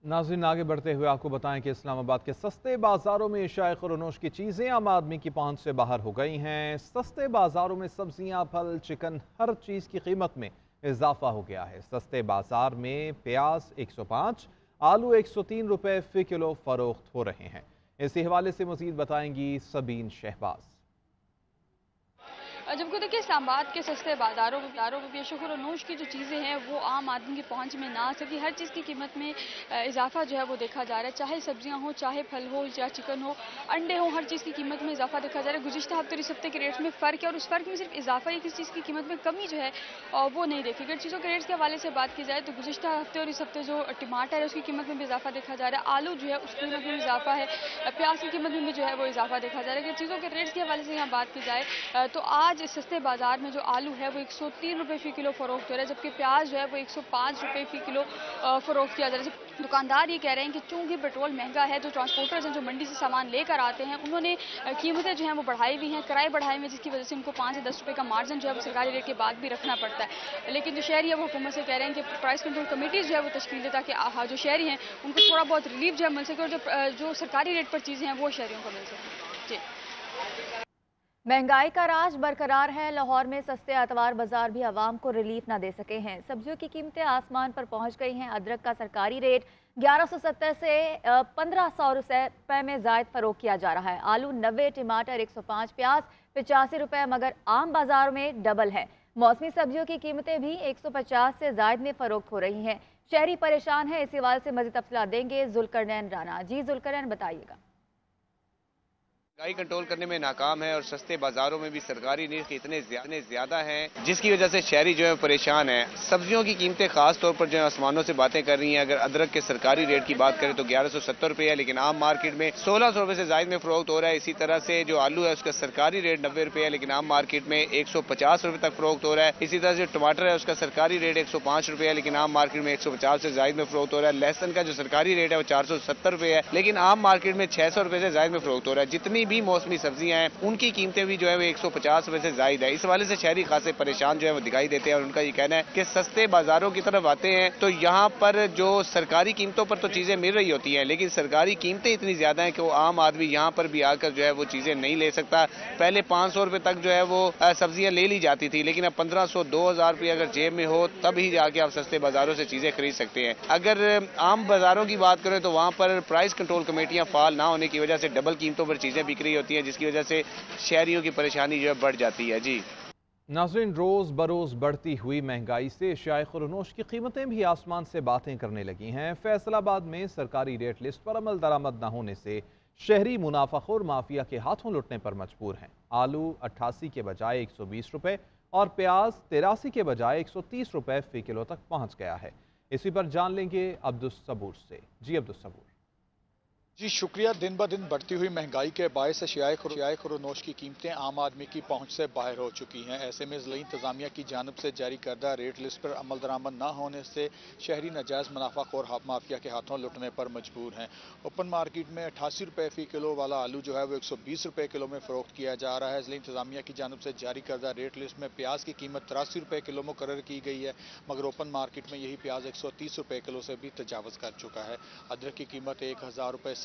नाज़रीन, आगे बढ़ते हुए आपको बताएं कि इस्लामाबाद के सस्ते बाज़ारों में एशियाई खुरनोश की चीज़ें आम आदमी की पहुंच से बाहर हो गई हैं। सस्ते बाज़ारों में सब्जियां, फल, चिकन, हर चीज़ की कीमत में इजाफा हो गया है। सस्ते बाज़ार में प्याज 105, आलू 103 रुपये फ़ी किलो फ़रोख्त हो रहे हैं। इसी हवाले से मज़ीद बताएंगी सबीन शहबाज। जबकि देखिए इस्लामाबाद के सस्ते बाज़ारों में बेशुक्र-नोश की जो चीज़ें हैं वो आम आदमी की पहुंच में ना आ सकी। हर चीज़ की कीमत में इजाफा जो है वो देखा जा रहा है, चाहे सब्जियां हो, चाहे फल हो, या चिकन हो, अंडे हो, हर चीज़ की कीमत में इजाफा देखा जा रहा है। गुज़िश्ता हफ्ते और इस हफ्ते के रेट्स में फ़र्क है और उस फ़र्क में सिर्फ इजाफा ही, किसी चीज़ की कीमत में कमी जो है वो नहीं देखी। अगर चीज़ों के रेट्स के हवाले से बात की जाए तो गुज़िश्ता हफ्ते और इस हफ्ते जो टमाटर है उसकी कीमत में भी इजाफा देखा जा रहा है, आलू जो है उसकी कीमत में भी इजाफा है, प्याज की कीमत में भी जो है वो इजाफा देखा जा रहा है। अगर चीज़ों के रेट्स के हवाले से यहाँ बात की जाए तो आज इस सस्ते बाजार में जो आलू है वो 103 रुपये फ़ी किलो फ़रोख्त हो रहा है, जबकि प्याज जो है वो 105 रुपये फ़ी किलो फ़रोख्त किया जा रहा है। दुकानदार ये कह रहे हैं कि चूंकि पेट्रोल महंगा है, जो ट्रांसपोर्टर्स हैं जो मंडी से सामान लेकर आते हैं उन्होंने कीमतें जो हैं वो बढ़ाई हुई हैं, किराए बढ़ाए हुए हैं, जिसकी वजह से उनको 5 से 10 रुपये का मार्जिन जो है वो सरकारी रेट के बाद भी रखना पड़ता है। लेकिन जो शहरी है वो हुकूमत से कह रहे हैं कि प्राइस कंट्रोल कमेटीज़ जो है वो तश्कील दे, ताकि जो शहरी हैं उनको थोड़ा बहुत रिलीफ जो है मिल सके और जो सरकारी रेट पर चीज़ें हैं वो शहरियों को मिल सकें। जी। महंगाई का राज बरकरार है। लाहौर में सस्ते अतवार बाजार भी आवाम को रिलीफ न दे सके हैं। सब्जियों की कीमतें आसमान पर पहुंच गई हैं। अदरक का सरकारी रेट 1170 से 1500 रुपये में जायद फरोख्त किया जा रहा है। आलू 90, टमाटर 105, प्याज 85 रुपये, मगर आम बाजारों में डबल है। मौसमी सब्जियों की कीमतें भी 150 से जायद में फरोख्त हो रही हैं। शहरी परेशान है। इस हवाले से मज़ीद तफसीलात देंगे जुल्करनैन राना। जी जुल्करनैन, बताइएगा। महंगाई कंट्रोल करने में नाकाम है और सस्ते बाजारों में भी सरकारी निर्ख इतने ज्यादा हैं, जिसकी वजह से शहरी जो है परेशान है। सब्जियों की कीमतें खास तौर पर जो है आसमानों से बातें कर रही हैं। अगर अदरक के सरकारी रेट की बात करें तो 1170 रुपये है, लेकिन आम मार्केट में 1600 रुपये से जायद में फरोख्त हो रहा है। इसी तरह से जो आलू है उसका सरकारी रेट 90 रुपये है, लेकिन आम मार्केट में 150 रुपये तक फरोख्त हो रहा है। इसी तरह से टमाटर है उसका सरकारी रेट 105 रुपये है, लेकिन आम मार्केट में 150 से जायद में फरोख्त हो रहा है। लहसन का जो सरकारी रेट है वो 470 रुपये है, लेकिन आम मार्केट में 600 रुपये से जायद में फरोख्त हो रहा है। जितनी भी मौसमी सब्जी हैं उनकी कीमतें भी जो है वो 150 रुपए से जायद है। इस हवाले से शहरी खासे परेशान जो है वो दिखाई देते हैं और उनका ये कहना है कि सस्ते बाजारों की तरफ आते हैं तो यहाँ पर जो सरकारी कीमतों पर तो चीजें मिल रही होती हैं, लेकिन सरकारी कीमतें इतनी ज्यादा हैं कि वो आम आदमी यहाँ पर भी आकर जो है वो चीजें नहीं ले सकता। पहले 500 रुपए तक जो है वो सब्जियां ले ली जाती थी, लेकिन अब 1500 2000 रुपये अगर जेब में हो तब ही जाके आप सस्ते बाजारों से चीजें खरीद सकते हैं। अगर आम बाजारों की बात करें तो वहां पर प्राइस कंट्रोल कमेटियां फाल ना होने की वजह से डबल कीमतों पर चीजें बिक रही होती हैं, जिसकी वजह से शहरियों की परेशानी जो है बढ़ जाती है। जी नाज़रीन, रोज़ बरोज़ बढ़ती हुई महंगाई से एशियाई खुरनोश की कीमतें भी आसमान से बातें करने लगी हैं। फैसलाबाद में सरकारी रेट लिस्ट पर अमल दरामद न होने से शहरी मुनाफाखोर माफिया के हाथों लुटने पर मजबूर हैं। आलू 88 के बजाय 120 रुपये और प्याज 83 के बजाय 130 रुपये फ़ी किलो तक पहुँच गया है। इसी पर जान लेंगे अब्दुस सबूर से। जी अब्दुस सबूर। जी शुक्रिया। दिन ब दिन बढ़ती हुई महंगाई के बायस एशियाई खुरनोश की कीमतें आम आदमी की पहुंच से बाहर हो चुकी हैं। ऐसे में ज़िला इंतजामिया की जानब से जारी करदा रेट लिस्ट पर अमल दरामद न होने से शहरी नाजायज़ मुनाफाखोर माफिया के हाथों लुटने पर मजबूर हैं। ओपन मार्केट में 88 रुपये फ़ी किलो वाला आलू जो है वो 120 रुपये किलो में फरोख्त किया जा रहा है। ज़िला इंतजामिया की जानब से जारी करदा रेट लिस्ट में प्याज की कीमत 83 रुपये किलो मुकर्रर की गई है, मगर ओपन मार्केट में यही प्याज 130 रुपये किलो से भी तजावज़ कर चुका है। अदरक की कीमत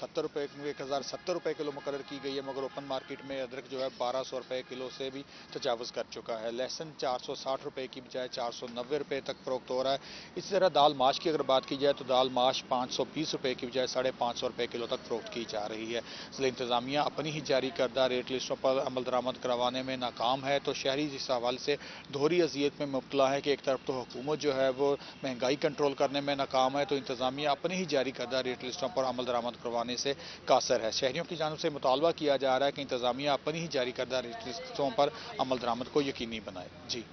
1070 रुपये किलो मुकर्रर की गई है, मगर ओपन मार्केट में अदरक जो है 1200 रुपये किलो से भी तजावज़ कर चुका है। लहसन 460 रुपये की बजाय 490 रुपये तक फरोख्त हो रहा है। इसी तरह दाल माश की अगर बात की जाए तो दाल माश 520 रुपये की बजाय 550 रुपये किलो तक फरोख्त की जा रही है। ज़िला इंतजामिया अपनी ही जारी करदा रेट लिस्टों पर अमल दरामद करवाने में नाकाम है, तो शहरी इस हवाले से दोहरी अजियत में मुब्तला है कि एक तरफ तो हुकूमत जो है वो महंगाई कंट्रोल करने में नाकाम है, तो इंतजामिया अपनी ही जारी करदा रेट लिस्टों पर अमल दरामद करवाने से कासर है। शहरियों की जानब से मुतालबा किया जा रहा है कि इंतजामिया अपनी ही जारी करदा रेट लिस्टों पर अमल दरामद को यकीनी बनाए। जी।